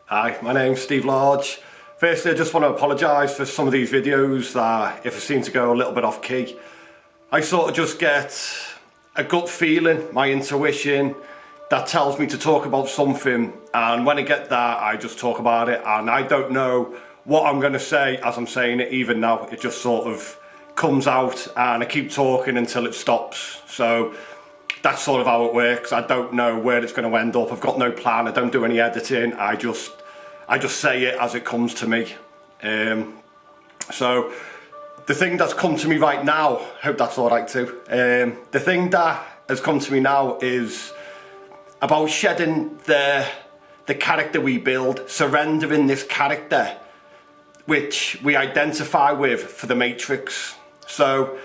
Hi, my name's Steve Large. Firstly, I just want to apologise for some of these videos that if I seem to go a little bit off key. I sort of just get a gut feeling, my intuition, that tells me to talk about something, and when I get that, I just talk about it, and I don't know what I'm going to say as I'm saying it even now. It just sort of comes out and I keep talking until it stops. So that's sort of how it works. I don't know where it's going to end up. I've got no plan. I don't do any editing. I just say it as it comes to me. So the thing that's come to me right now, hope that's all right too. The thing that has come to me now is about shedding the character we build, surrendering this character which we identify with for the Matrix. So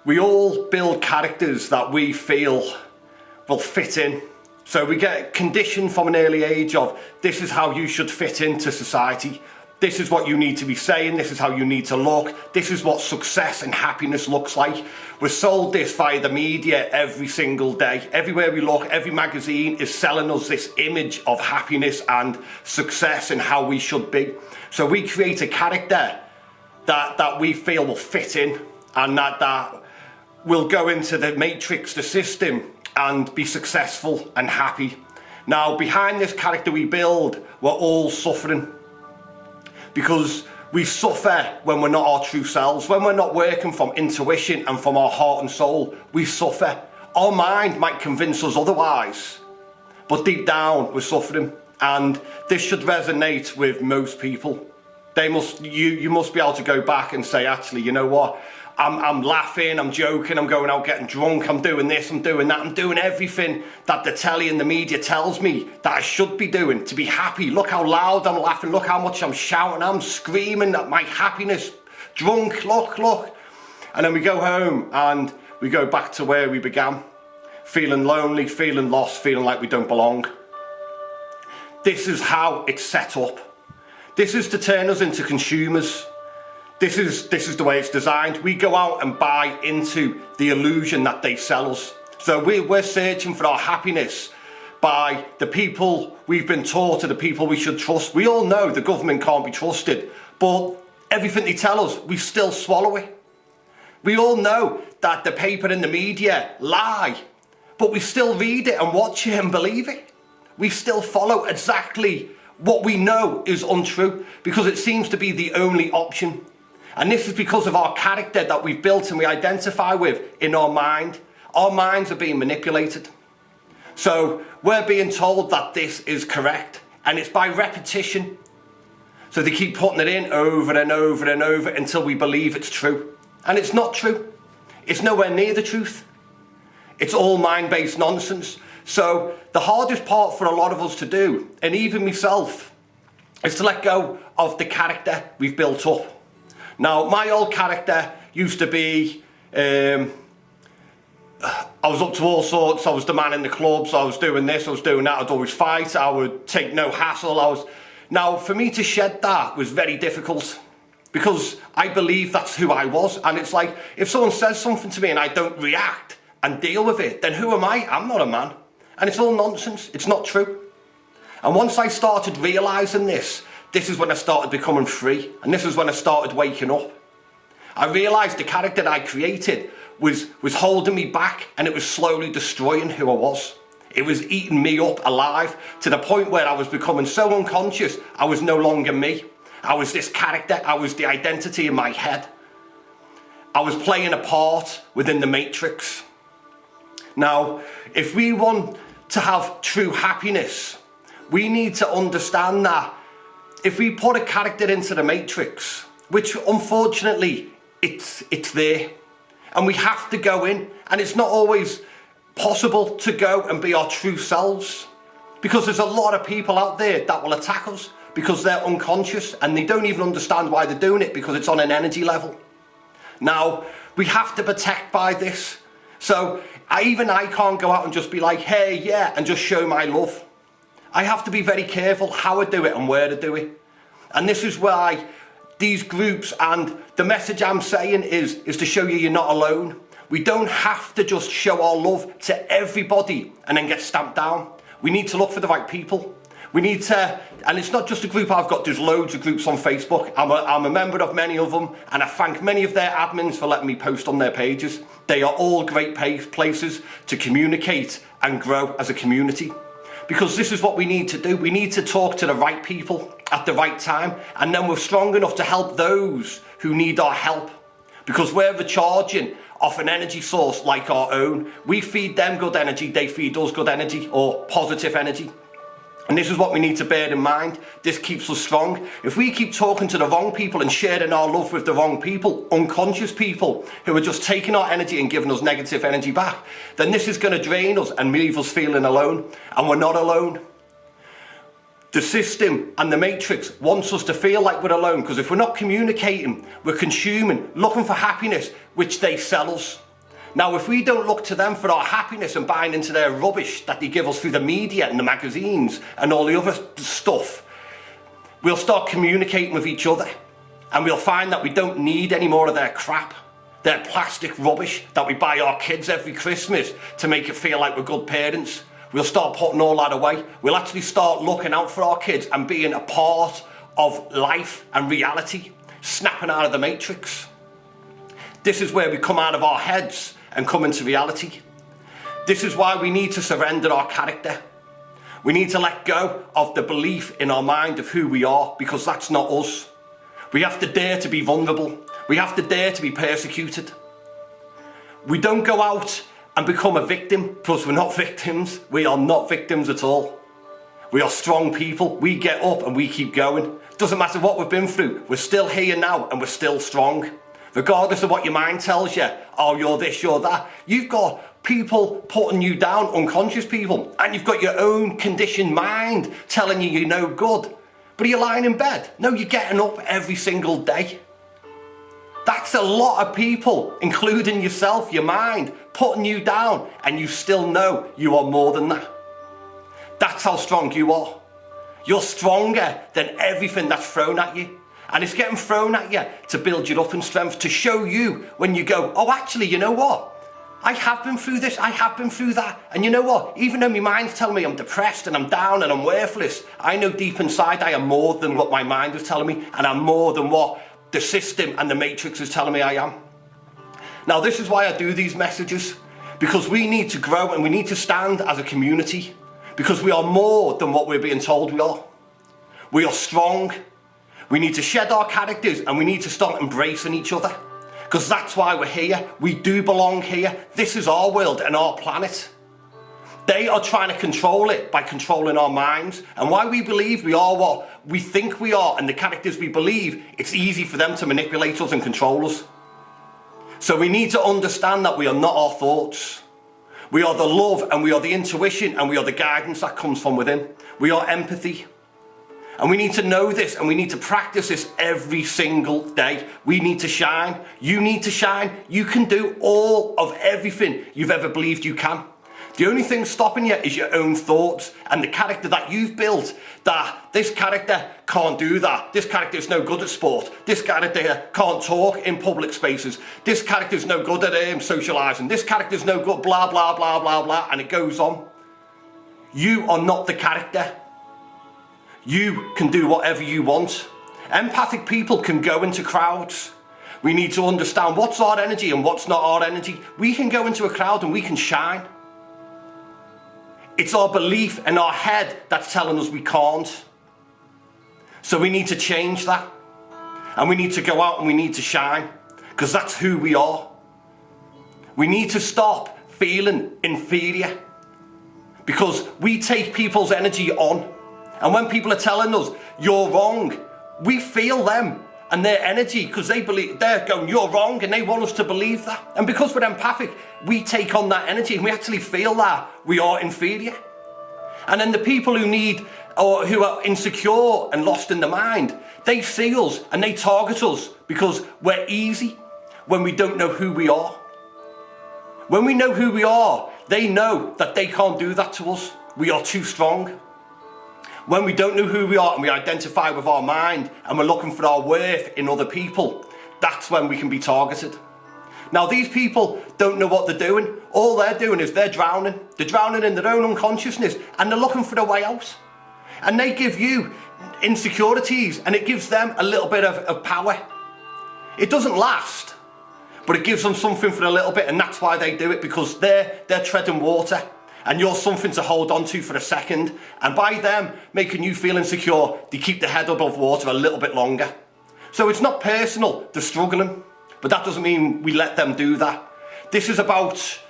we all build characters that we feel will fit in. So we get conditioned from an early age of this is how you should fit into society. This is what you need to be saying. This is how you need to look. This is what success and happiness looks like. We're sold this via the media every single day. Everywhere we look, every magazine is selling us this image of happiness and success and how we should be. So we create a character that we feel will fit in, and that will go into the matrix, the system, and be successful and happy. Now, behind this character we build, we're all suffering. Because we suffer when we're not our true selves. When we're not working from intuition and from our heart and soul, we suffer. Our mind might convince us otherwise, but deep down we're suffering. And this should resonate with most people. You must be able to go back and say, actually, you know what? I'm laughing, I'm joking, I'm going out getting drunk, I'm doing this, I'm doing that, I'm doing everything that the telly and the media tells me that I should be doing to be happy. Look how loud I'm laughing, look how much I'm shouting, I'm screaming at my happiness. Drunk, look. And then we go home and we go back to where we began. Feeling lonely, feeling lost, feeling like we don't belong. This is how it's set up. This is to turn us into consumers. This is the way it's designed. We go out and buy into the illusion that they sell us. So we're searching for our happiness by the people we've been taught are the people we should trust. We all know the government can't be trusted, but everything they tell us, we still swallow it. We all know that the paper and the media lie, but we still read it and watch it and believe it. We still follow exactly what we know is untrue because it seems to be the only option. And this is because of our character that we've built and we identify with in our mind. Our minds are being manipulated. So we're being told that this is correct, and it's by repetition. So they keep putting it in over and over and over until we believe it's true. And it's not true. It's nowhere near the truth. It's all mind-based nonsense. So the hardest part for a lot of us to do, and even myself, is to let go of the character we've built up. Now, my old character used to be, I was up to all sorts. I was the man in the clubs, I was doing this, I was doing that, I'd always fight, I would take no hassle. Now, for me to shed that was very difficult because I believe that's who I was. And it's like, if someone says something to me and I don't react and deal with it, then who am I? I'm not a man. And it's all nonsense, it's not true. And once I started realising this is when I started becoming free, and this is when I started waking up. I realised the character that I created was holding me back, and it was slowly destroying who I was. It was eating me up alive to the point where I was becoming so unconscious I was no longer me. I was this character, I was the identity in my head. I was playing a part within the Matrix. Now, if we want to have true happiness, we need to understand that if we put a character into the Matrix, which unfortunately it's there, and we have to go in, and it's not always possible to go and be our true selves, because there's a lot of people out there that will attack us because they're unconscious and they don't even understand why they're doing it because it's on an energy level. Now, we have to protect by this. So I can't go out and just be like, hey, yeah, and just show my love. I have to be very careful how I do it and where to do it. And this is why these groups and the message I'm saying is to show you you're not alone. We don't have to just show our love to everybody and then get stamped down. We need to look for the right people. We need to, and it's not just a group I've got, there's loads of groups on Facebook. I'm a member of many of them, and I thank many of their admins for letting me post on their pages. They are all great places to communicate and grow as a community. Because this is what we need to do. We need to talk to the right people at the right time, and then we're strong enough to help those who need our help. Because we're recharging off an energy source like our own. We feed them good energy, they feed us good energy, or positive energy. And this is what we need to bear in mind. This keeps us strong. If we keep talking to the wrong people and sharing our love with the wrong people, unconscious people who are just taking our energy and giving us negative energy back, then this is going to drain us and leave us feeling alone. And we're not alone. The system and the matrix wants us to feel like we're alone, because if we're not communicating, we're consuming, looking for happiness, which they sell us. Now, if we don't look to them for our happiness and buying into their rubbish that they give us through the media and the magazines and all the other stuff, we'll start communicating with each other, and we'll find that we don't need any more of their crap, their plastic rubbish that we buy our kids every Christmas to make it feel like we're good parents. We'll start putting all that away. We'll actually start looking out for our kids and being a part of life and reality, snapping out of the matrix. This is where we come out of our heads and come into reality. This is why we need to surrender our character. We need to let go of the belief in our mind of who we are, because that's not us. We have to dare to be vulnerable. We have to dare to be persecuted. We don't go out and become a victim, because we're not victims. We are not victims at all. We are strong people. We get up and we keep going. Doesn't matter what we've been through. We're still here now and we're still strong. Regardless of what your mind tells you, oh, you're this, you're that. You've got people putting you down, unconscious people, and you've got your own conditioned mind telling you you're no good. But are you lying in bed? No, you're getting up every single day. That's a lot of people, including yourself, your mind, putting you down, and you still know you are more than that. That's how strong you are. You're stronger than everything that's thrown at you. And it's getting thrown at you to build you up in strength, to show you when you go, oh, actually, you know what? I have been through this, I have been through that. And you know what? Even though my mind's telling me I'm depressed and I'm down and I'm worthless, I know deep inside I am more than what my mind is telling me, and I'm more than what the system and the matrix is telling me I am. Now, this is why I do these messages, because we need to grow and we need to stand as a community, because we are more than what we're being told we are. We are strong. We need to shed our characters and we need to start embracing each other, because that's why we're here. We do belong here. This is our world and our planet. They are trying to control it by controlling our minds, and why we believe we are what we think we are and the characters we believe, it's easy for them to manipulate us and control us. So we need to understand that we are not our thoughts. We are the love and we are the intuition and we are the guidance that comes from within. We are empathy. And we need to know this and we need to practice this every single day. We need to shine. You need to shine. You can do all of everything you've ever believed you can. The only thing stopping you is your own thoughts and the character that you've built, that this character can't do that. This character is no good at sport. This character can't talk in public spaces. This character is no good at socialising. This character is no good, blah, blah, blah, blah, blah. And it goes on. You are not the character. You can do whatever you want. Empathic people can go into crowds. We need to understand what's our energy and what's not our energy. We can go into a crowd and we can shine. It's our belief in our head that's telling us we can't. So we need to change that. And we need to go out and we need to shine, because that's who we are. We need to stop feeling inferior, because we take people's energy on. And when people are telling us, you're wrong, we feel them and their energy, because they believe, they're going, you're wrong, and they want us to believe that. And because we're empathic, we take on that energy and we actually feel that we are inferior. And then the people who need, or who are insecure and lost in the mind, they see us and they target us because we're easy when we don't know who we are. When we know who we are, they know that they can't do that to us. We are too strong. When we don't know who we are and we identify with our mind and we're looking for our worth in other people, that's when we can be targeted. Now, these people don't know what they're doing. All they're doing is they're drowning. They're drowning in their own unconsciousness and they're looking for a way out. And they give you insecurities, and it gives them a little bit of power. It doesn't last, but it gives them something for a little bit, and that's why they do it, because they're treading water, and you're something to hold on to for a second. And by them making you feel insecure, they keep the head above water a little bit longer. So it's not personal, they're struggling, but that doesn't mean we let them do that. This is about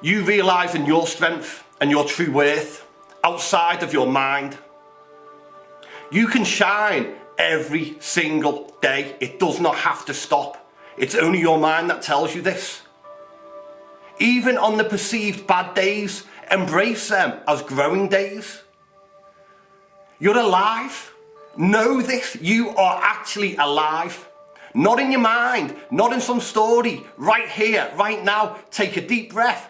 you realising your strength and your true worth outside of your mind. You can shine every single day. It does not have to stop. It's only your mind that tells you this. Even on the perceived bad days, embrace them as growing days. You're alive. Know this. You are actually alive. Not in your mind, not in some story. Right here, right now. Take a deep breath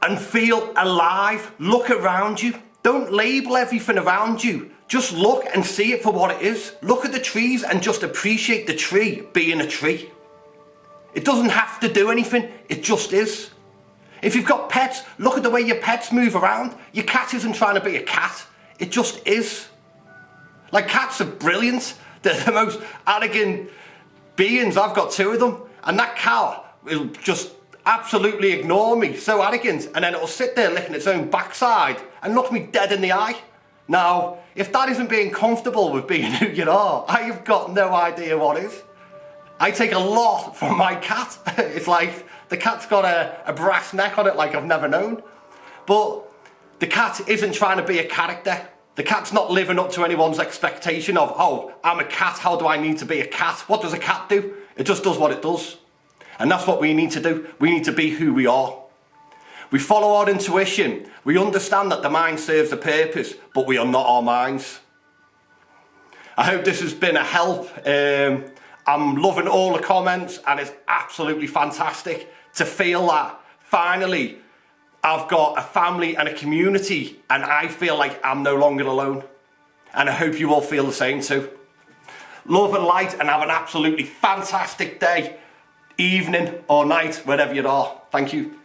and feel alive. Look around you. Don't label everything around you. Just look and see it for what it is. Look at the trees and just appreciate the tree being a tree. It doesn't have to do anything, it just is. If you've got pets, look at the way your pets move around. Your cat isn't trying to be a cat, it just is. Like, cats are brilliant. They're the most arrogant beings. I've got 2 of them. And that cat will just absolutely ignore me, so arrogant. And then it'll sit there licking its own backside and look me dead in the eye. Now, if that isn't being comfortable with being who you are, I've got no idea what is. I take a lot from my cat. It's like the cat's got a brass neck on it like I've never known. But the cat isn't trying to be a character. The cat's not living up to anyone's expectation of, oh, I'm a cat, how do I need to be a cat? What does a cat do? It just does what it does. And that's what we need to do. We need to be who we are. We follow our intuition. We understand that the mind serves a purpose, but we are not our minds. I hope this has been a help. I'm loving all the comments, and it's absolutely fantastic to feel that finally I've got a family and a community, and I feel like I'm no longer alone. And I hope you all feel the same too. Love and light, and have an absolutely fantastic day, evening or night, wherever you are. Thank you.